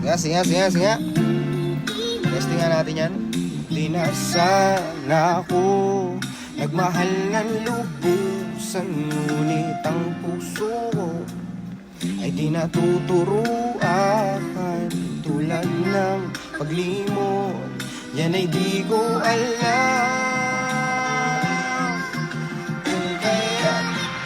Sige nga. Testing nga natin yan. Di na sana ako nagmahal ng lubusan, ngunit ang puso ko ay di natuturuan. Tulad ng paglimot, yan ay di ko alam. Kaya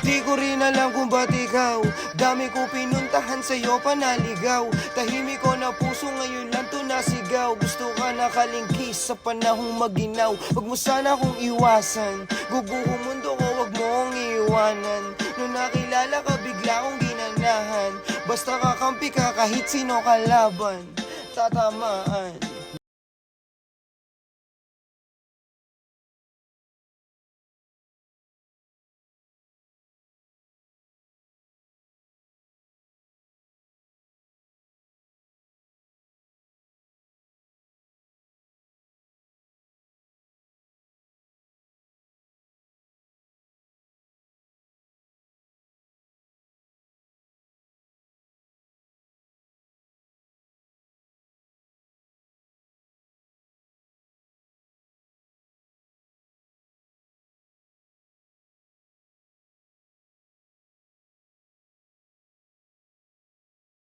di ko rin alam kung ba't ikaw, dami ko pinuntahan sa'yo panaligaw. Tahimik ko na puso ngayon lang to nasigaw. Gusto ka nakalingkis sa panahong maginaw. Wag mo sana akong iwasan, gubuhong mundo ko wag mo akong iwanan. Nung nakilala ka bigla kong ginanahan, basta kakampi ka kahit sino kalaban, tatamaan.